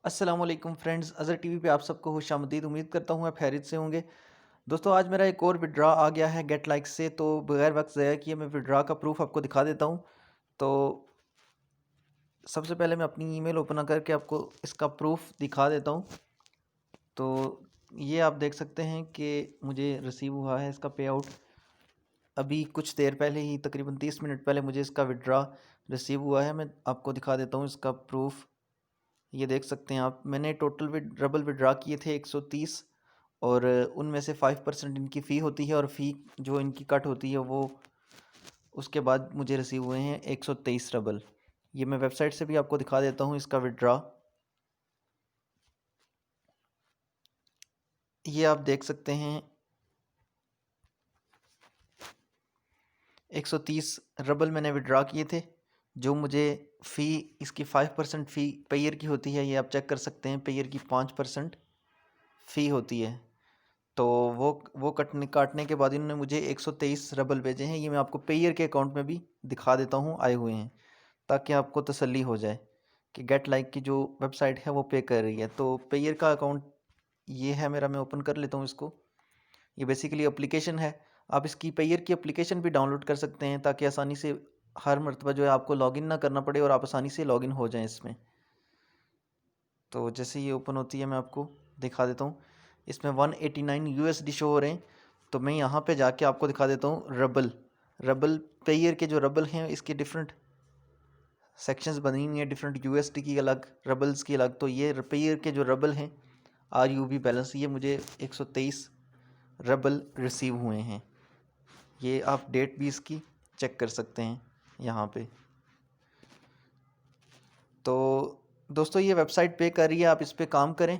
अस्सलाम वालेकुम friends, Azhar TV पे आप सबको खुशामदीद। उम्मीद करता हूँ आप खैरियत से होंगे। दोस्तों, आज मेरा एक और विड्रा आ गया है गेट लाइक से, तो बगैर वक्त ज़ाया किए मैं विड्रा का प्रूफ आपको दिखा देता हूँ। तो सबसे पहले मैं अपनी ईमेल ओपन करके आपको इसका प्रूफ दिखा देता हूँ। तो ये आप देख सकते हैं कि मुझे रिसीव हुआ है इसका पे आउट। अभी कुछ देर पहले ही, तकरीबन 30 मिनट पहले मुझे इसका विड्रा रिसीव हुआ है। मैं आपको दिखा देता हूँ इसका प्रूफ। ये देख सकते हैं आप, मैंने टोटल डबल विड्रा किए थे 130, और उनमें से 5% इनकी फ़ी होती है, और फ़ी जो इनकी कट होती है वो उसके बाद मुझे रिसीव हुए हैं 123 रबल। ये मैं वेबसाइट से भी आपको दिखा देता हूँ इसका विड्रा। ये आप देख सकते हैं 130 रबल मैंने विड्रा किए थे। जो मुझे फ़ी इसकी 5% फ़ी पेयर की होती है, ये आप चेक कर सकते हैं। पेयर की 5% फ़ी होती है। तो वो काटने के बाद इन्होंने मुझे 123 रबल भेजे हैं। ये मैं आपको पेयर के अकाउंट में भी दिखा देता हूँ आए हुए हैं, ताकि आपको तसल्ली हो जाए कि गेट लाइक की जो वेबसाइट है वो पे कर रही है। तो पेयर का अकाउंट ये है मेरा, मैं ओपन कर लेता हूँ इसको। ये बेसिकली एप्लीकेशन है। आप इसकी पेयर की एप्लीकेशन भी डाउनलोड कर सकते हैं, ताकि आसानी से हर मरतबा जो है आपको लॉगिन ना करना पड़े और आप आसानी से लॉगिन हो जाएं इसमें। तो जैसे ये ओपन होती है मैं आपको दिखा देता हूँ। इसमें 189 यूएसडी शो हो रहे हैं। तो मैं यहाँ पे जाके आपको दिखा देता हूँ रबल। रबल पेयर के जो रबल हैं इसके डिफरेंट सेक्शंस बनी हुई हैं, डिफरेंट यूएसडी की अलग, रबल्स की अलग। तो ये पेयर के जो रबल हैं आरयूबी बैलेंस, ये मुझे 123 रबल रिसीव हुए हैं। ये आप डेट भी इसकी चेक कर सकते हैं यहाँ पे। तो दोस्तों, ये वेबसाइट पे कर रही है, आप इस पे काम करें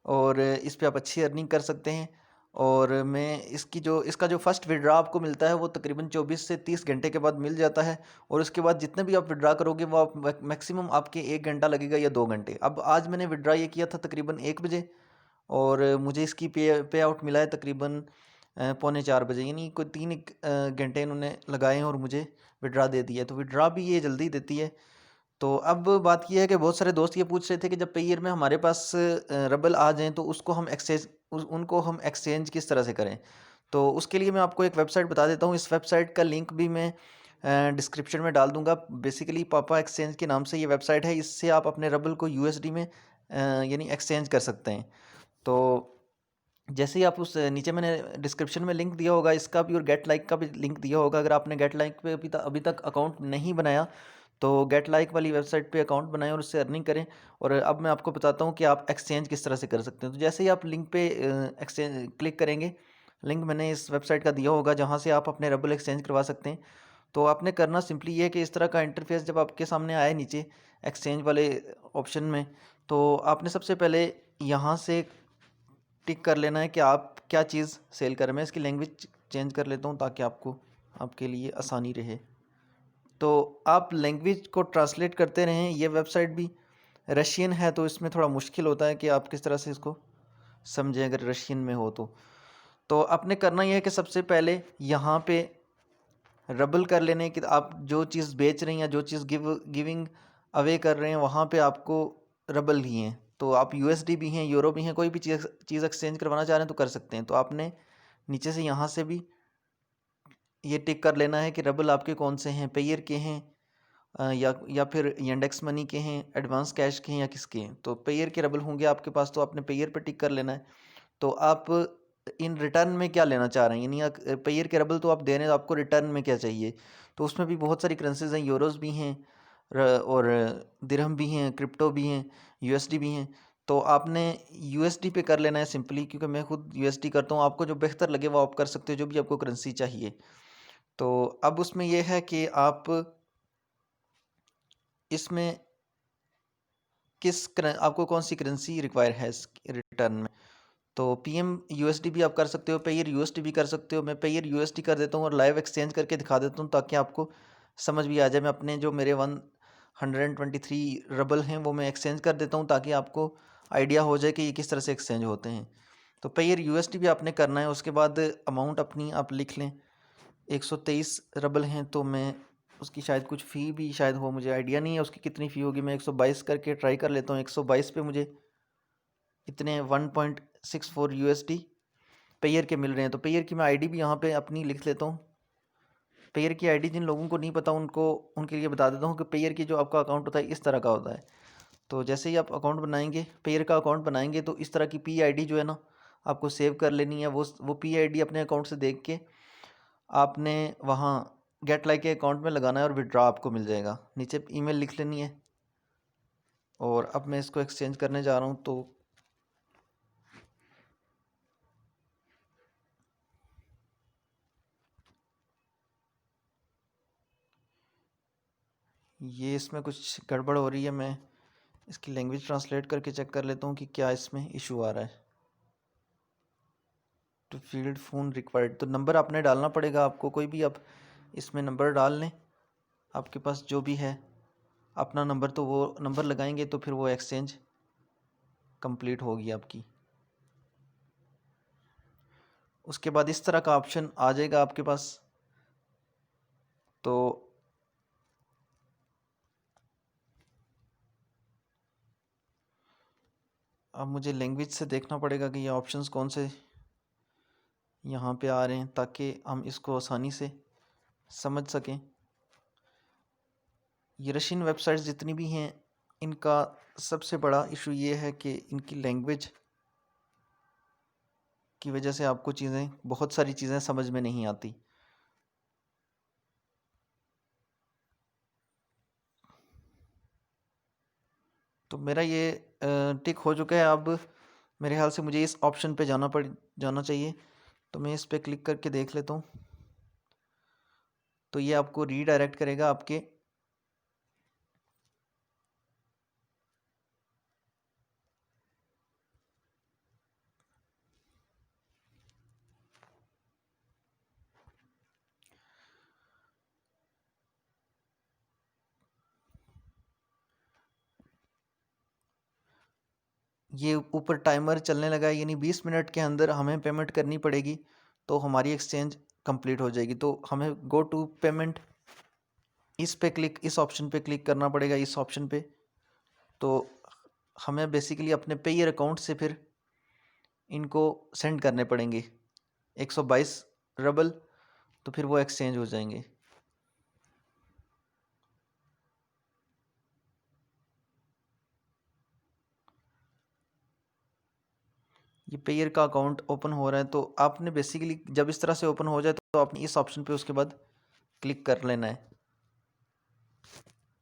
और इस पे आप अच्छी अर्निंग कर सकते हैं। और मैं इसका जो फर्स्ट विड्रा आपको मिलता है वो तकरीबन 24 से 30 घंटे के बाद मिल जाता है। और उसके बाद जितने भी आप विड्रा करोगे वो आप मैक्सिमम आपके 1 घंटा लगेगा या 2 घंटे। अब आज मैंने विड्रा ये किया था तकरीबन 1 बजे, और मुझे इसकी पे आउट मिला है तकरीबन पौने 4 बजे। यानी कोई 3 घंटे इन्होंने लगाए हैं और मुझे विड्रा दे दिया है। तो विड्रा भी ये जल्दी देती है। तो अब बात ये है कि बहुत सारे दोस्त ये पूछ रहे थे कि जब पेयर में हमारे पास रबल आ जाएँ तो उसको हम उनको हम एक्सचेंज किस तरह से करें। तो उसके लिए मैं आपको एक वेबसाइट बता देता हूँ। इस वेबसाइट का लिंक भी मैं डिस्क्रिप्शन में डाल दूंगा। बेसिकली पापा एक्सचेंज के नाम से ये वेबसाइट है। इससे आप अपने रबल को यूएसडी में यानी एक्सचेंज कर सकते हैं। तो जैसे ही आप उस नीचे मैंने डिस्क्रिप्शन में लिंक दिया होगा इसका भी, और गेट लाइक का भी लिंक दिया होगा। अगर आपने गेट लाइक पे अभी तक अकाउंट नहीं बनाया तो गेट लाइक वाली वेबसाइट पे अकाउंट बनाएं और उससे अर्निंग करें। और अब मैं आपको बताता हूँ कि आप एक्सचेंज किस तरह से कर सकते हैं। तो जैसे ही आप लिंक पे एक्सचेंज क्लिक करेंगे, लिंक मैंने इस वेबसाइट का दिया होगा जहाँ से आप अपने रबल एक्सचेंज करवा सकते हैं। तो आपने करना सिंपली ये है कि इस तरह का इंटरफेस जब आपके सामने आए नीचे एक्सचेंज वाले ऑप्शन में, तो आपने सबसे पहले यहाँ से टिक कर लेना है कि आप क्या चीज़ सेल कर रहे हैं। मैं इसकी लैंग्वेज चेंज कर लेता हूँ ताकि आपके लिए आसानी रहे। तो आप लैंग्वेज को ट्रांसलेट करते रहें। ये वेबसाइट भी रशियन है तो इसमें थोड़ा मुश्किल होता है कि आप किस तरह से इसको समझें अगर रशियन में हो तो आपने करना यह है कि सबसे पहले यहाँ पे रबल कर लेने कि आप जो चीज़ बेच रहे हैं या जो चीज़ गिविंग अवे कर रहे हैं वहाँ पे आपको रबल ही हैं। तो आप यूएसडी भी हैं, यूरो भी हैं, कोई भी चीज़ एक्सचेंज करवाना चाह रहे हैं तो कर सकते हैं। तो आपने नीचे से यहाँ से भी ये टिक कर लेना है कि रबल आपके कौन से हैं, पेयर के हैं या फिर इंडेक्स मनी के हैं, एडवांस कैश के हैं या किसके हैं। तो पेयर के रबल होंगे आपके पास, तो आपने पेयर पे टिक कर लेना है। तो आप इन रिटर्न में क्या लेना चाह रहे हैं, यानी पेयर के रबल तो आप दे रहे हैं, तो आपको रिटर्न में क्या चाहिए। तो उसमें भी बहुत सारी करेंसीज हैं, यूरोज़ भी हैं और दिरहम भी हैं, क्रिप्टो भी हैं, यूएसडी भी हैं। तो आपने यूएसडी पे कर लेना है सिंपली, क्योंकि मैं खुद यूएसडी करता हूँ। आपको जो बेहतर लगे वो आप कर सकते हो, जो भी आपको करेंसी चाहिए। तो अब उसमें यह है कि आप इसमें आपको कौन सी करेंसी रिक्वायर है इस रिटर्न में। तो पीएम यूएसडी भी आप कर सकते हो, पेयर यूएसडी भी कर सकते हो। मैं पेयर यूएसडी कर देता हूँ और लाइव एक्सचेंज करके दिखा देता हूँ ताकि आपको समझ भी आ जाए। मैं अपने जो मेरे 123 रबल हैं वो मैं एक्सचेंज कर देता हूँ ताकि आपको आइडिया हो जाए कि ये किस तरह से एक्सचेंज होते हैं। तो पेयर यूएसडी भी आपने करना है। उसके बाद अमाउंट अपनी आप लिख लें। 123 रबल हैं तो मैं उसकी शायद कुछ फ़ी भी शायद हो, मुझे आइडिया नहीं है उसकी कितनी फ़ी होगी। मैं 122 करके ट्राई कर लेता हूँ। 122 पे मुझे इतने 1.64 यूएसडी पेयर के मिल रहे हैं। तो पेयर की मैं आईडी भी यहाँ पे अपनी लिख लेता हूँ। पेयर की आईडी जिन लोगों को नहीं पता उनके लिए बता देता हूँ कि पेयर की जो आपका अकाउंट होता है इस तरह का होता है। तो जैसे ही आप अकाउंट बनाएंगे, पेयर का अकाउंट बनाएंगे, तो इस तरह की पी आईडी जो है ना आपको सेव कर लेनी है। वो पी आईडी अपने अकाउंट से देख के आपने वहाँ गेट लाइक के अकाउंट में लगाना है और विड्रॉ आपको मिल जाएगा। नीचे ईमेल लिख लेनी है। और अब मैं इसको एक्सचेंज करने जा रहा हूँ। तो ये इसमें कुछ गड़बड़ हो रही है। मैं इसकी लैंग्वेज ट्रांसलेट करके चेक कर लेता हूँ कि क्या इसमें इशू आ रहा है। टू फील्ड फ़ोन रिक्वायर्ड, तो नंबर आपने डालना पड़ेगा आपको। कोई भी आप इसमें नंबर डाल लें, आपके पास जो भी है अपना नंबर, तो वो नंबर लगाएंगे तो फिर वो एक्सचेंज कंप्लीट होगी आपकी। उसके बाद इस तरह का ऑप्शन आ जाएगा आपके पास। तो अब मुझे लैंग्वेज से देखना पड़ेगा कि ये ऑप्शंस कौन से यहाँ पे आ रहे हैं, ताकि हम इसको आसानी से समझ सकें। ये रशियन वेबसाइट्स जितनी भी हैं, इनका सबसे बड़ा इशू ये है कि इनकी लैंग्वेज की वजह से आपको बहुत सारी चीज़ें समझ में नहीं आती। तो मेरा ये टिक हो चुका है। अब मेरे ख्याल से मुझे इस ऑप्शन पे जाना चाहिए। तो मैं इस पे क्लिक करके देख लेता हूँ। तो ये आपको रीडायरेक्ट करेगा आपके ये ऊपर टाइमर चलने लगा है, यानी 20 मिनट के अंदर हमें पेमेंट करनी पड़ेगी तो हमारी एक्सचेंज कंप्लीट हो जाएगी। तो हमें गो टू पेमेंट इस ऑप्शन पे क्लिक करना पड़ेगा, इस ऑप्शन पे। तो हमें बेसिकली अपने पेयर अकाउंट से फिर इनको सेंड करने पड़ेंगे 122 रबल, तो फिर वो एक्सचेंज हो जाएंगे। ये पेयर का अकाउंट ओपन हो रहा है। तो आपने बेसिकली जब इस तरह से ओपन हो जाए तो आपने इस ऑप्शन पे उसके बाद क्लिक कर लेना है।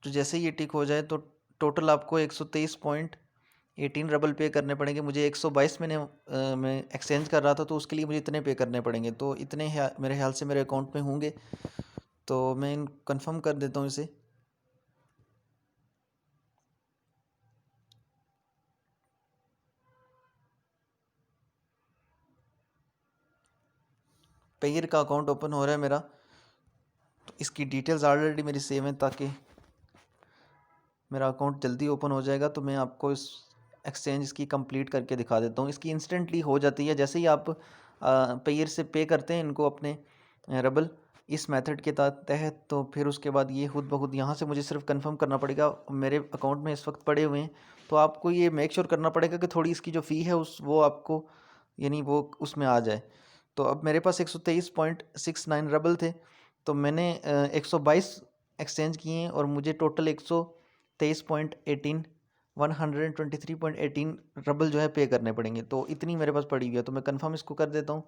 तो जैसे ही ये टिक हो जाए तो टोटल आपको 123.18 रबल पे करने पड़ेंगे। मुझे 122 मैं एक्सचेंज कर रहा था, तो उसके लिए मुझे इतने पे करने पड़ेंगे। तो इतने मेरे ख्याल से मेरे अकाउंट में होंगे। तो मैं कंफर्म कर देता हूँ इसे। पेयर का अकाउंट ओपन हो रहा है मेरा। तो इसकी डिटेल्स ऑलरेडी मेरी सेव हैं, ताकि मेरा अकाउंट जल्दी ओपन हो जाएगा। तो मैं आपको इस एक्सचेंज इसकी कंप्लीट करके दिखा देता हूँ। इसकी इंस्टेंटली हो जाती है जैसे ही आप पेयर से पे करते हैं इनको अपने रबल इस मेथड के तहत। तो फिर उसके बाद ये खुद ब खुद यहाँ से मुझे सिर्फ कंफर्म करना पड़ेगा। मेरे अकाउंट में इस वक्त पड़े हुए हैं। तो आपको ये मेक श्योर करना पड़ेगा कि थोड़ी इसकी जो फ़ी है वो आपको यानी वो उसमें आ जाए। तो अब मेरे पास 123.69 रबल थे। तो मैंने 122 एक्सचेंज किए हैं और मुझे टोटल 123.18 रबल जो है पे करने पड़ेंगे। तो इतनी मेरे पास पड़ी हुई है। तो मैं कंफर्म इसको कर देता हूँ।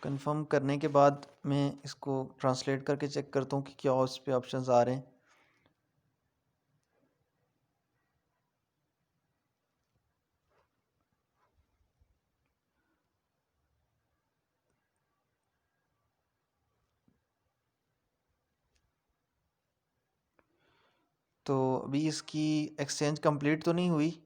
कंफर्म करने के बाद मैं इसको ट्रांसलेट करके चेक करता हूँ कि क्या उस पर ऑप्शंस आ रहे हैं। तो अभी इसकी एक्सचेंज कंप्लीट तो नहीं हुई,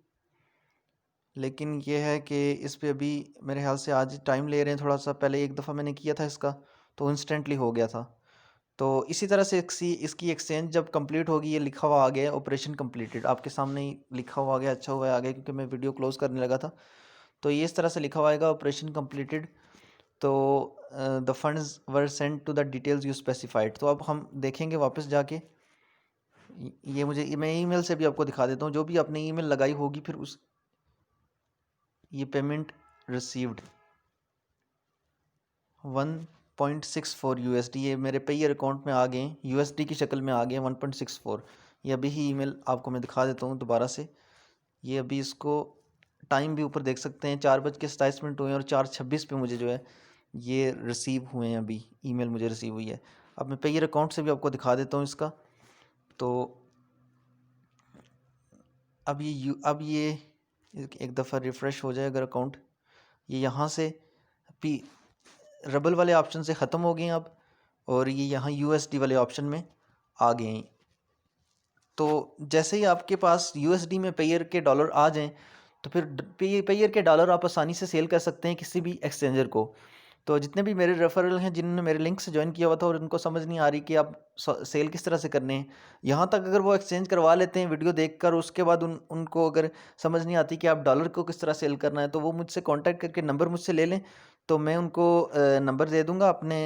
लेकिन ये है कि इस पे अभी मेरे ख्याल से आज टाइम ले रहे हैं थोड़ा सा। पहले एक दफ़ा मैंने किया था इसका, तो इंस्टेंटली हो गया था। तो इसी तरह से इसकी एक्सचेंज जब कंप्लीट होगी, ये लिखा हुआ आ गया ऑपरेशन कंप्लीटेड, आपके सामने ही लिखा हुआ आ गया, अच्छा हुआ आ गया क्योंकि मैं वीडियो क्लोज करने लगा था। तो ये इस तरह से लिखा हुआ आएगा ऑपरेशन कंप्लीटेड। तो the funds were send to the details you specified. तो अब हम देखेंगे वापस जाके, ये मुझे मैं ईमेल से भी आपको दिखा देता हूँ, जो भी आपने ईमेल लगाई होगी फिर उस ये पेमेंट रिसीव्ड 1.64 यूएसडी, ये मेरे पेयर अकाउंट में आ गए, यूएसडी की शक्ल में आ गए 1.64। ये अभी ही ईमेल आपको मैं दिखा देता हूँ दोबारा से। ये अभी इसको टाइम भी ऊपर देख सकते हैं, 4:27 हुए हैं और 4:26 पे मुझे जो है ये रिसीव हुए हैं, अभी ईमेल मुझे रिसीव हुई है। अब मैं पेयर अकाउंट से भी आपको दिखा देता हूँ इसका। तो अब ये एक दफ़ा रिफ़्रेश हो जाए अगर अकाउंट, ये यहाँ से पी रबल वाले ऑप्शन से ख़त्म हो गए हैं अब, और ये यहाँ यूएसडी वाले ऑप्शन में आ गए हैं। तो जैसे ही आपके पास यूएसडी में पेयर के डॉलर आ जाएं, तो फिर पेयर के डॉलर आप आसानी से सेल कर सकते हैं किसी भी एक्सचेंजर को। तो जितने भी मेरे रेफरल हैं जिन्होंने मेरे लिंक से ज्वाइन किया हुआ था और उनको समझ नहीं आ रही कि आप सेल किस तरह से करने हैं, यहाँ तक अगर वो एक्सचेंज करवा लेते हैं वीडियो देखकर, उसके बाद उनको अगर समझ नहीं आती कि आप डॉलर को किस तरह सेल करना है, तो वो मुझसे कांटेक्ट करके नंबर मुझसे ले लें। तो मैं उनको नंबर दे दूंगा अपने,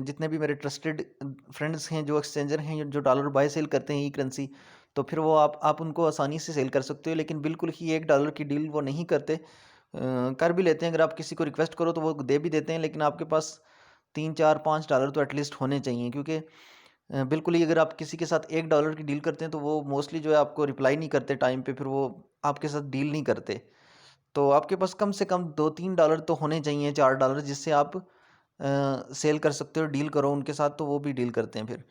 जितने भी मेरे ट्रस्टेड फ्रेंड्स हैं जो एक्सचेंजर हैं जो डॉलर बाय सेल करते हैं ई करेंसी, तो फिर वो आप उनको आसानी से सेल कर सकते हो। लेकिन बिल्कुल ही $1 की डील वो नहीं करते, कर भी लेते हैं, अगर आप किसी को रिक्वेस्ट करो तो वो दे भी देते हैं, लेकिन आपके पास 3 4 5 डॉलर तो एटलीस्ट होने चाहिए, क्योंकि बिल्कुल ही अगर आप किसी के साथ $1 की डील करते हैं तो वो मोस्टली जो है आपको रिप्लाई नहीं करते टाइम पे, फिर वो आपके साथ डील नहीं करते। तो आपके पास कम से कम $2 3 तो होने चाहिए, $4, जिससे आप सेल कर सकते हो, डील करो उनके साथ तो वो भी डील करते हैं फिर।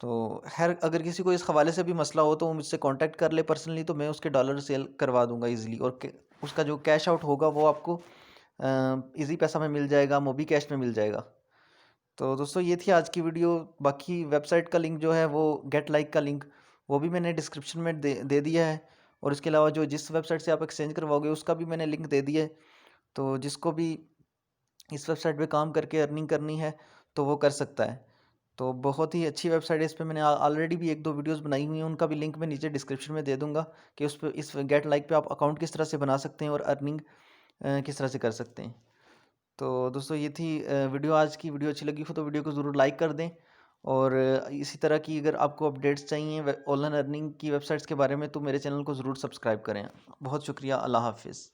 तो खैर, अगर किसी को इस हवाले से भी मसला हो तो वो मुझसे कांटेक्ट कर ले पर्सनली, तो मैं उसके डॉलर सेल करवा दूंगा इजीली, और उसका जो कैश आउट होगा वो आपको इजी पैसा में मिल जाएगा, मोबी कैश में मिल जाएगा। तो दोस्तों ये थी आज की वीडियो। बाकी वेबसाइट का लिंक जो है वो गेट लाइक का लिंक वो भी मैंने डिस्क्रिप्शन में दे दिया है, और इसके अलावा जो जिस वेबसाइट से आप एक्सचेंज करवाओगे उसका भी मैंने लिंक दे दिया है। तो जिसको भी इस वेबसाइट पे काम करके अर्निंग करनी है तो वो कर सकता है। तो बहुत ही अच्छी वेबसाइट है, इस पे मैंने ऑलरेडी भी 1 2 वीडियोस बनाई हुई हैं, उनका भी लिंक मैं नीचे डिस्क्रिप्शन में दे दूंगा कि उस पे इस गेट लाइक पे आप अकाउंट किस तरह से बना सकते हैं और अर्निंग किस तरह से कर सकते हैं। तो दोस्तों ये थी वीडियो आज की। वीडियो अच्छी लगी हो तो वीडियो को ज़रूर लाइक कर दें, और इसी तरह की अगर आपको अपडेट्स चाहिए ऑनलाइन अर्निंग की वेबसाइट्स के बारे में तो मेरे चैनल को ज़रूर सब्सक्राइब करें। बहुत शुक्रिया, अल्लाह हाफिज़।